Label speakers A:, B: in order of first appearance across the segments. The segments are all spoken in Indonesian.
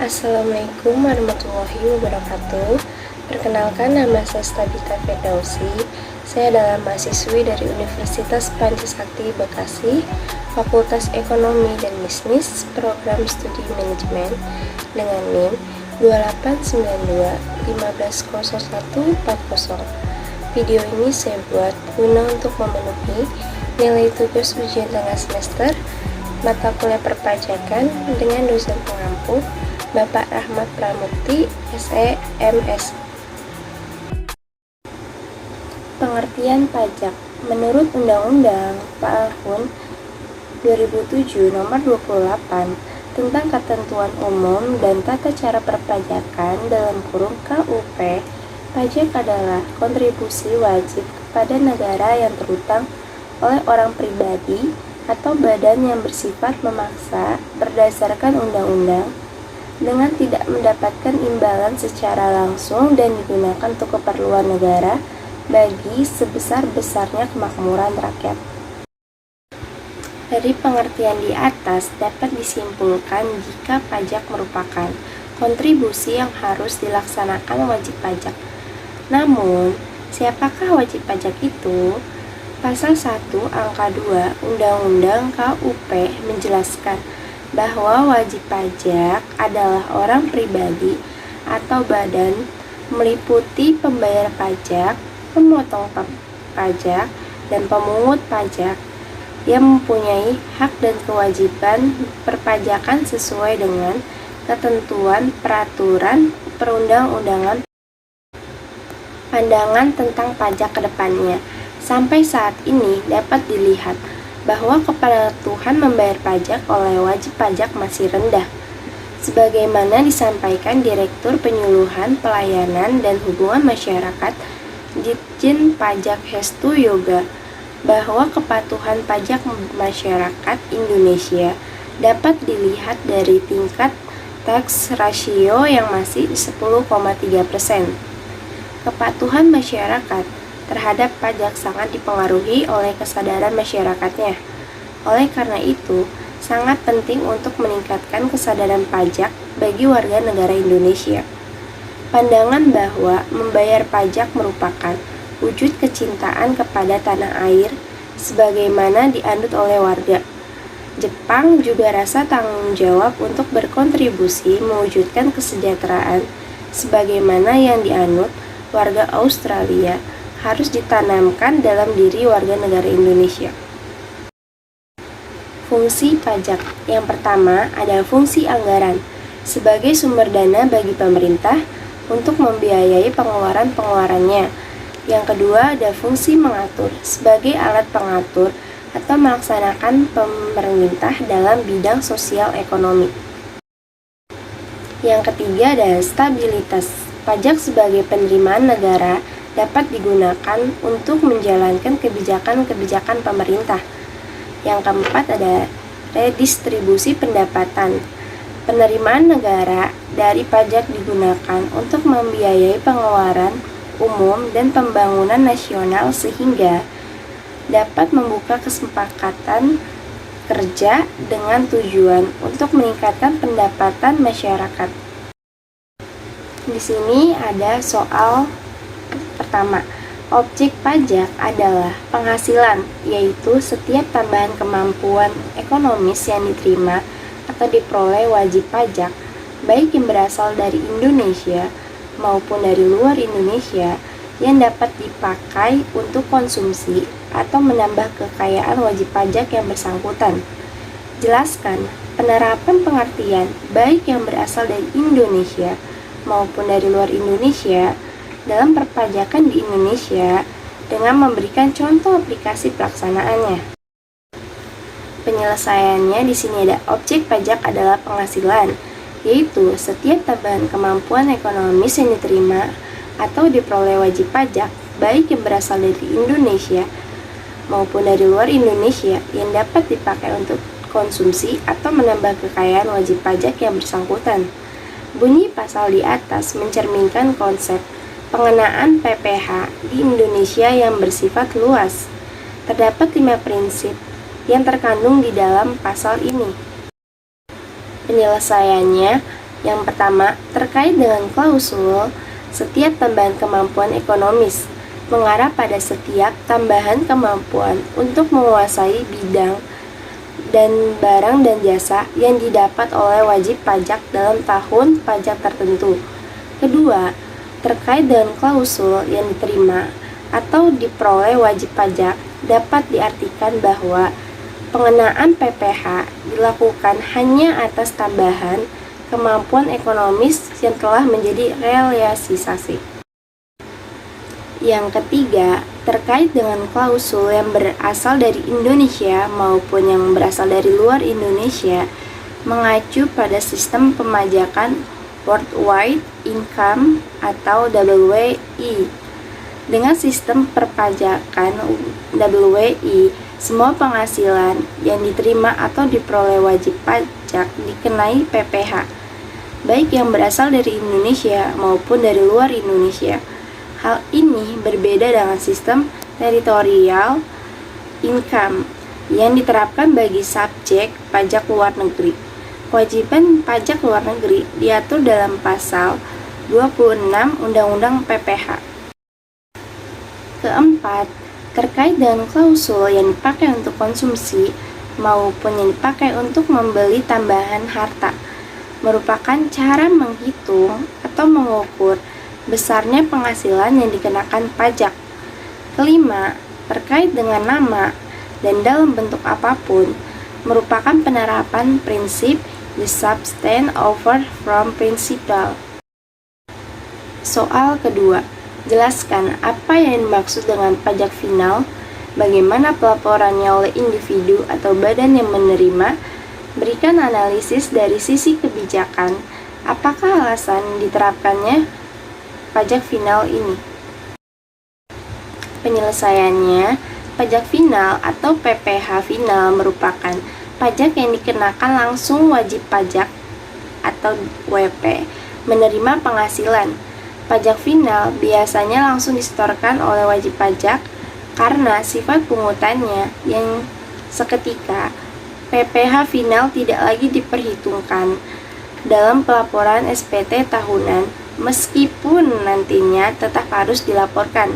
A: Assalamualaikum warahmatullahi wabarakatuh. Perkenalkan, nama saya Stabita Firdausi. Saya adalah mahasiswi dari Universitas Pancasakti Bekasi, Fakultas Ekonomi dan Bisnis, Program Studi Manajemen, dengan NIM 2892 Video ini saya buat guna untuk memenuhi nilai tugas ujian tengah semester mata kuliah perpajakan dengan dosen pengampu Bapak Rahmat Pramukti, SE, MS. Pengertian pajak menurut Undang-Undang Tahun 2007 Nomor 28 tentang Ketentuan Umum dan Tata Cara Perpajakan (KUP), pajak adalah kontribusi wajib kepada negara yang terutang oleh orang pribadi atau badan yang bersifat memaksa berdasarkan undang-undang dengan tidak mendapatkan imbalan secara langsung dan digunakan untuk keperluan negara bagi sebesar-besarnya kemakmuran rakyat. Dari pengertian di atas dapat disimpulkan jika pajak merupakan kontribusi yang harus dilaksanakan wajib pajak. Namun, siapakah wajib pajak itu? Pasal 1 Angka 2 Undang-Undang KUP menjelaskan bahwa wajib pajak adalah orang pribadi atau badan meliputi pembayar pajak, pemotong pajak, dan pemungut pajak yang mempunyai hak dan kewajiban perpajakan sesuai dengan ketentuan peraturan perundang-undangan. Pandangan tentang pajak ke depannya. Sampai saat ini dapat dilihat bahwa kepatuhan membayar pajak oleh wajib pajak masih rendah. Sebagaimana disampaikan Direktur Penyuluhan Pelayanan dan Hubungan Masyarakat Ditjen Pajak Hestu Yoga, bahwa kepatuhan pajak masyarakat Indonesia dapat dilihat dari tingkat tax ratio yang masih 10,3%. Kepatuhan masyarakat terhadap pajak sangat dipengaruhi oleh kesadaran masyarakatnya. Oleh karena itu, sangat penting untuk meningkatkan kesadaran pajak bagi warga negara Indonesia. Pandangan bahwa membayar pajak merupakan wujud kecintaan kepada tanah air sebagaimana dianut oleh warga Jepang, juga rasa tanggung jawab untuk berkontribusi mewujudkan kesejahteraan sebagaimana yang dianut warga Australia harus ditanamkan dalam diri warga negara Indonesia. Fungsi pajak. Yang pertama ada fungsi anggaran sebagai sumber dana bagi pemerintah untuk membiayai pengeluaran-pengeluarannya. Yang kedua ada fungsi mengatur sebagai alat pengatur atau melaksanakan pemerintah dalam bidang sosial ekonomi. Yang ketiga ada stabilitas. Pajak sebagai penerimaan negara dapat digunakan untuk menjalankan kebijakan-kebijakan pemerintah. Yang keempat ada redistribusi pendapatan. Penerimaan negara dari pajak digunakan untuk membiayai pengeluaran umum dan pembangunan nasional sehingga dapat membuka kesepakatan kerja dengan tujuan untuk meningkatkan pendapatan masyarakat. Di sini ada soal pertama. Objek pajak adalah penghasilan, yaitu setiap tambahan kemampuan ekonomis yang diterima atau diperoleh wajib pajak, baik yang berasal dari Indonesia maupun dari luar Indonesia, yang dapat dipakai untuk konsumsi atau menambah kekayaan wajib pajak yang bersangkutan. Jelaskan penerapan pengertian baik yang berasal dari Indonesia maupun dari luar Indonesia dalam perpajakan di Indonesia dengan memberikan contoh aplikasi pelaksanaannya. Penyelesaiannya di sini ada objek pajak adalah penghasilan, yaitu setiap tambahan kemampuan ekonomis yang diterima atau diperoleh wajib pajak baik yang berasal dari Indonesia maupun dari luar Indonesia yang dapat dipakai untuk konsumsi atau menambah kekayaan wajib pajak yang bersangkutan. Bunyi pasal di atas mencerminkan konsep pengenaan PPh di Indonesia yang bersifat luas. Terdapat 5 prinsip yang terkandung di dalam pasal ini. Penyelesaiannya Yang pertama, terkait dengan klausul, setiap tambahan kemampuan ekonomis mengarah pada setiap tambahan kemampuan untuk menguasai bidang dan barang dan jasa yang didapat oleh wajib pajak dalam tahun pajak tertentu. Kedua, terkait dengan klausul yang diterima atau diperoleh wajib pajak dapat diartikan bahwa pengenaan PPh dilakukan hanya atas tambahan kemampuan ekonomis yang telah menjadi realisasi. Yang ketiga, terkait dengan klausul yang berasal dari Indonesia maupun yang berasal dari luar Indonesia, mengacu pada sistem pemajakan Worldwide Income atau WII. Dengan sistem perpajakan WII, semua penghasilan yang diterima atau diperoleh wajib pajak dikenai PPh, baik yang berasal dari Indonesia maupun dari luar Indonesia. Hal ini berbeda dengan sistem territorial income yang diterapkan bagi subjek pajak luar negeri. Kewajiban pajak luar negeri diatur dalam pasal 26 Undang-Undang PPh. Keempat, terkait dengan klausul yang dipakai untuk konsumsi maupun yang dipakai untuk membeli tambahan harta, merupakan cara menghitung atau mengukur besarnya penghasilan yang dikenakan pajak. Kelima, terkait dengan nama dan dalam bentuk apapun, merupakan penerapan prinsip the substance over from principle. Soal kedua, jelaskan apa yang dimaksud dengan pajak final, bagaimana pelaporannya oleh individu atau badan yang menerima, berikan analisis dari sisi kebijakan, apakah alasan diterapkannya pajak final ini. Penyelesaiannya, pajak final atau PPh final merupakan pajak yang dikenakan langsung wajib pajak atau WP menerima penghasilan. Pajak final biasanya langsung disetorkan oleh wajib pajak karena sifat pungutannya yang seketika. PPh final tidak lagi diperhitungkan dalam pelaporan SPT tahunan, meskipun nantinya tetap harus dilaporkan.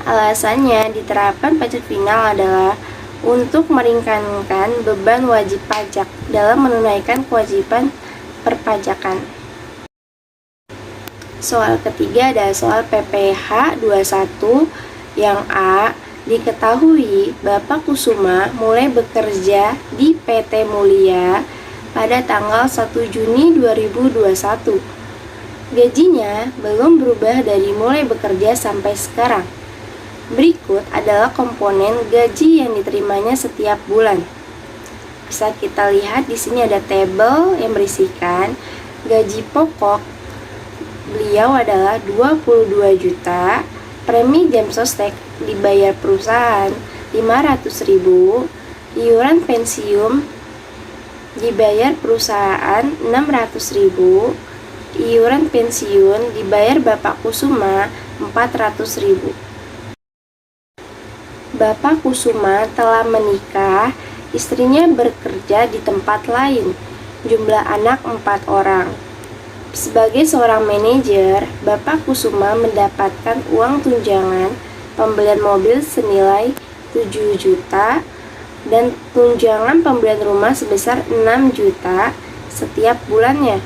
A: Alasannya diterapkan pajak final adalah untuk meringankan beban wajib pajak dalam menunaikan kewajiban perpajakan. Soal ketiga adalah soal PPh 21 yang A. Diketahui Bapak Kusuma mulai bekerja di PT Mulia pada tanggal 1 Juni 2021. Gajinya belum berubah dari mulai bekerja sampai sekarang. Berikut adalah komponen gaji yang diterimanya setiap bulan. Bisa kita lihat di sini ada tabel yang berisikan gaji pokok beliau adalah 22 juta, premi jam sostek dibayar perusahaan 500.000, iuran pensiun dibayar perusahaan 600.000, iuran pensiun dibayar Bapak Kusuma 400.000. Bapak Kusuma telah menikah, istrinya bekerja di tempat lain, jumlah anak 4 orang. Sebagai seorang manajer, Bapak Kusuma mendapatkan uang tunjangan pembelian mobil senilai 7 juta dan tunjangan pembelian rumah sebesar 6 juta setiap bulannya.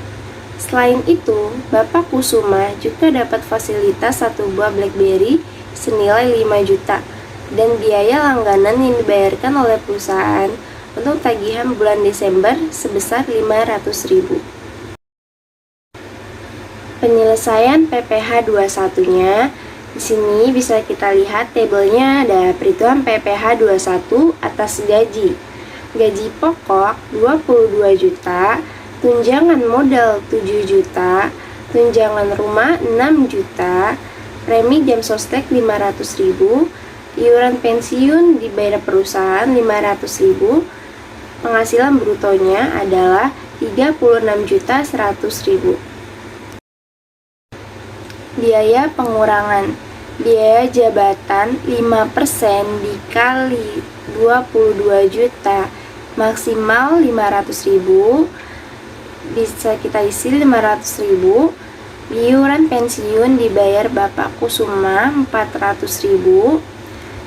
A: Selain itu, Bapak Kusuma juga dapat fasilitas 1 buah BlackBerry senilai 5 juta dan biaya langganan yang dibayarkan oleh perusahaan untuk tagihan bulan Desember sebesar 500.000. Penyelesaian PPh 21-nya di sini bisa kita lihat tabelnya ada perhitungan PPh 21 atas gaji. Gaji pokok 22 juta, tunjangan modal 7 juta, tunjangan rumah 6 juta, premi jam sostek 500.000, iuran pensiun dibayar perusahaan 500.000, penghasilan brutonya adalah 36.100.000. Biaya pengurangan biaya jabatan 5% dikali 22 juta maksimal 500.000 bisa kita isi 500.000. Iuran pensiun dibayar Bapak Kusuma 400.000.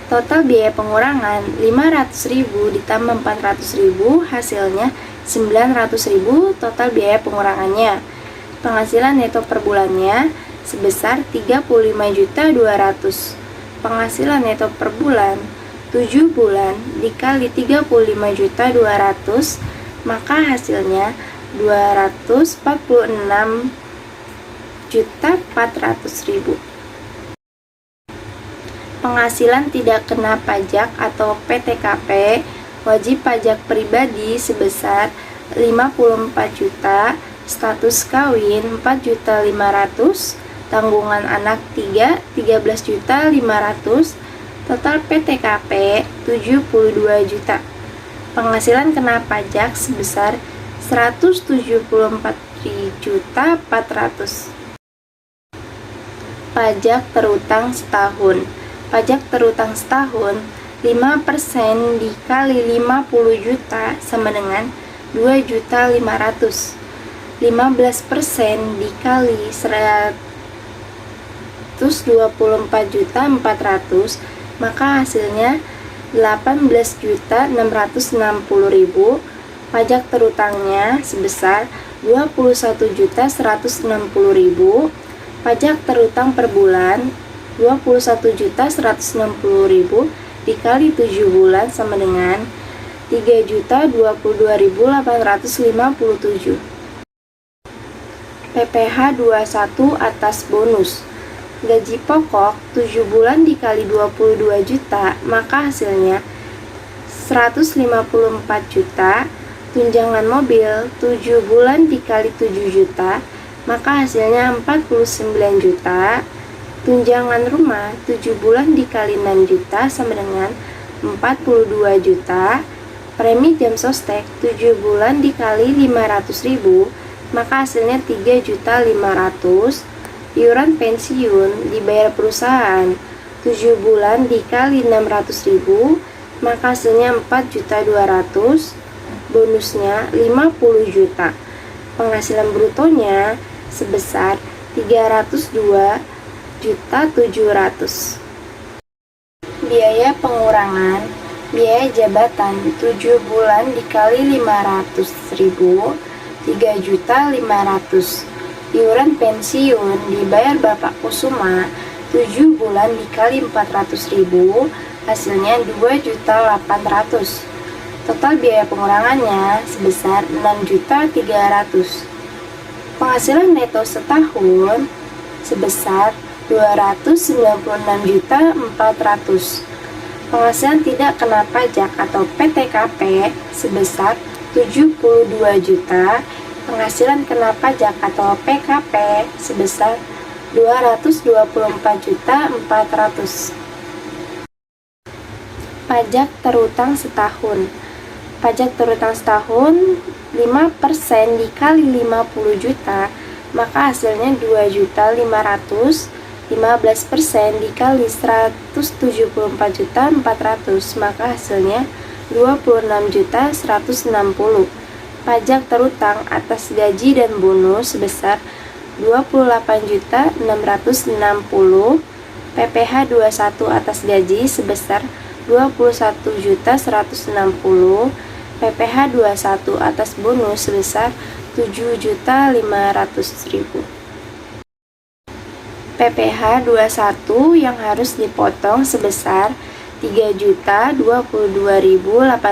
A: Total biaya pengurangan 500.000 ditambah 400.000 hasilnya 900.000 total biaya pengurangannya. Penghasilan neto per bulannya sebesar 35.200.000. Penghasilan neto per bulan 7 bulan dikali 35.200.000 maka hasilnya 246.400.000. Penghasilan tidak kena pajak atau PTKP wajib pajak pribadi sebesar 54 juta, status kawin 4.500.000, tanggungan anak 13.500.000, total PTKP 72 juta. Penghasilan kena pajak sebesar 174.400.000. Pajak terutang setahun. Pajak terutang setahun 5% dikali 50 juta sama dengan 2.500.000. 15% dikali 124.400.000 maka hasilnya 18.660.000. Pajak terutangnya sebesar 21.160.000. Pajak terutang per bulan 21.160.000 dikali 7 bulan sama dengan 3.022.857. PPh 21 atas bonus. Gaji pokok 7 bulan dikali 22 juta maka hasilnya 154 juta. Tunjangan mobil 7 bulan dikali 7 juta maka hasilnya 49 juta. Tunjangan rumah 7 bulan dikali 6 juta sama dengan 42 juta. Premi jam sostek 7 bulan dikali 500.000 maka hasilnya 3.500.000. Iuran pensiun dibayar perusahaan 7 bulan dikali 600.000 maka hasilnya 4.200.000. Bonusnya 50 juta. Penghasilan brutonya sebesar 302.700.000. Biaya pengurangan biaya jabatan 7 bulan dikali 500.000 3.500.000. Iuran pensiun dibayar Bapak Kusuma 7 bulan dikali 400.000 hasilnya 2.800.000. Total biaya pengurangannya sebesar 6.300.000. Penghasilan neto setahun sebesar 296.400.000. Penghasilan tidak kena pajak atau PTKP sebesar 72 juta. Penghasilan kena pajak atau PKP sebesar 224.400.000. Pajak terutang setahun. Pajak terutang setahun 5% dikali 50 juta maka hasilnya 2.500.000. 15% dikali 174.400.000 maka hasilnya 26.160.000. Pajak terutang atas gaji dan bonus sebesar 28.660.000. PPh 21 atas gaji sebesar 21.160.000. PPh 21 atas bonus sebesar 7.500.000. PPh 21 yang harus dipotong sebesar 3.022.857.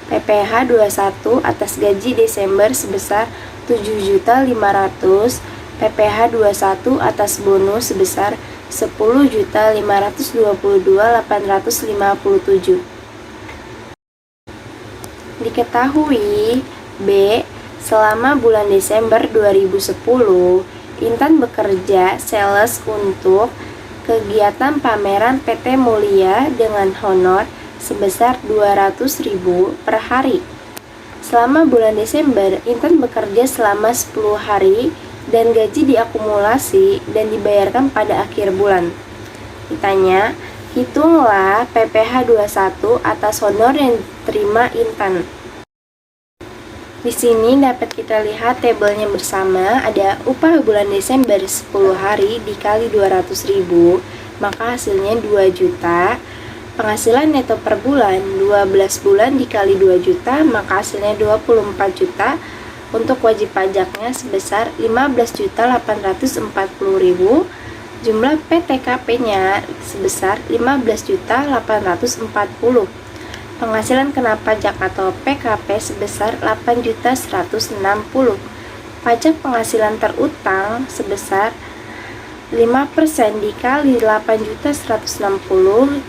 A: PPh 21 atas gaji Desember sebesar 7.500.000. PPh 21 atas bonus sebesar 10.522.857. Diketahui B. Selama bulan Desember 2010 Intan bekerja sales untuk kegiatan pameran PT Mulia dengan honor sebesar 200.000 per hari. Selama bulan Desember, Intan bekerja selama 10 hari dan gaji diakumulasi dan dibayarkan pada akhir bulan. Ditanya, hitunglah PPh 21 atas honor yang diterima Intan. Di sini dapat kita lihat tabelnya bersama. Ada upah bulan Desember 10 hari dikali 200.000, maka hasilnya 2 juta. Penghasilan neto per bulan 12 bulan dikali 2 juta, maka hasilnya 24 juta. Untuk wajib pajaknya sebesar 15.840.000. Jumlah PTKP-nya sebesar 15.840. Penghasilan kena pajak atau PKP sebesar 8.160. Pajak penghasilan terutang sebesar 5% dikali 8.160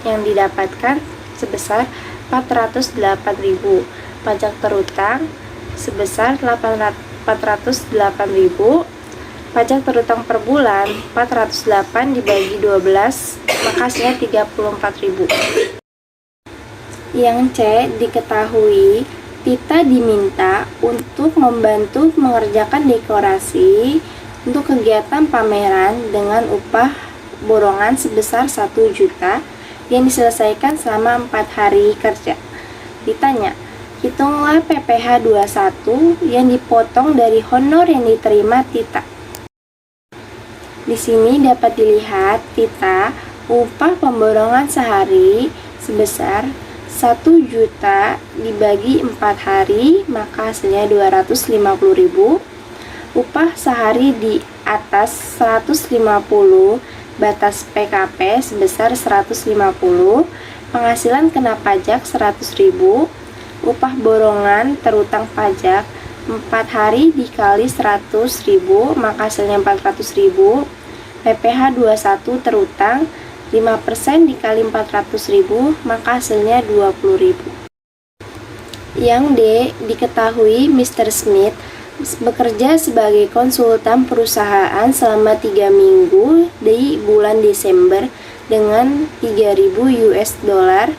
A: yang didapatkan sebesar 408.000. Pajak terutang sebesar 408.000. Pajak terutang per bulan 408 dibagi 12, maka hasilnya 34.000. Yang C, diketahui Tita diminta untuk membantu mengerjakan dekorasi untuk kegiatan pameran dengan upah borongan sebesar 1 juta yang diselesaikan selama 4 hari kerja. Ditanya, hitunglah PPh 21 yang dipotong dari honor yang diterima Tita. Di sini dapat dilihat Tita upah pemborongan sehari sebesar 1 juta dibagi 4 hari, maka hasilnya 250.000. Upah sehari di atas 150 batas PKP sebesar 150. Penghasilan kena pajak 100.000. Upah borongan terutang pajak 4 hari dikali 100.000, maka hasilnya 400.000. PPh 21 terutang 5% dikali 400.000, maka hasilnya 20.000. Yang D, diketahui Mr. Smith bekerja sebagai konsultan perusahaan selama 3 minggu di bulan Desember dengan 3.000 US dollar.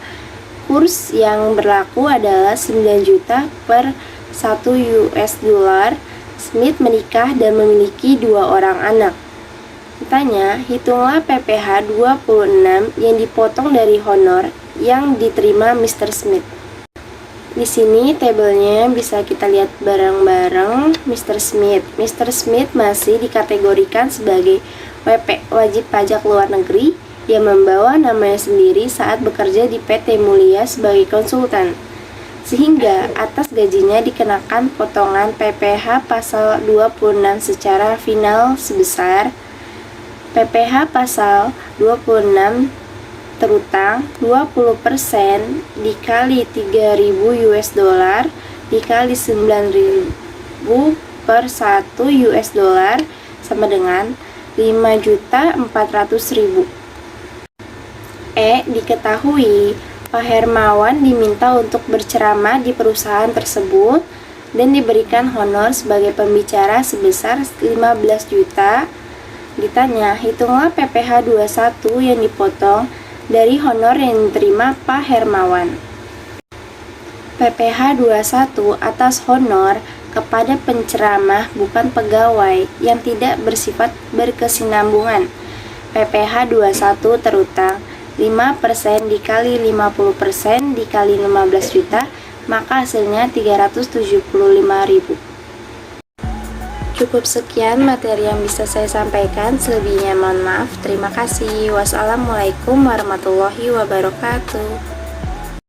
A: Kurs yang berlaku adalah 9 juta per 1 US dollar. Smith menikah dan memiliki 2 orang anak. Ditanya, hitunglah PPh 26 yang dipotong dari honor yang diterima Mr. Smith. Di sini tabelnya bisa kita lihat bareng-bareng. Mr. Smith masih dikategorikan sebagai WP, wajib pajak luar negeri, yang membawa namanya sendiri saat bekerja di PT Mulia sebagai konsultan, sehingga atas gajinya dikenakan potongan PPh pasal 26 secara final sebesar PPh pasal 26 terutang 20% dikali 3.000 US dollar dikali 9.000 per 1 US dollar sama dengan 5.400.000. E, diketahui Pak Hermawan diminta untuk berceramah di perusahaan tersebut dan diberikan honor sebagai pembicara sebesar 15 juta. Ditanya, hitunglah PPh 21 yang dipotong dari honor yang diterima Pak Hermawan. PPh 21 atas honor kepada penceramah bukan pegawai yang tidak bersifat berkesinambungan. PPh 21 terutang 5% dikali 50% dikali 15 juta, maka hasilnya 375.000. Cukup sekian materi yang bisa saya sampaikan, selebihnya mohon maaf. Terima kasih. Wassalamualaikum warahmatullahi wabarakatuh.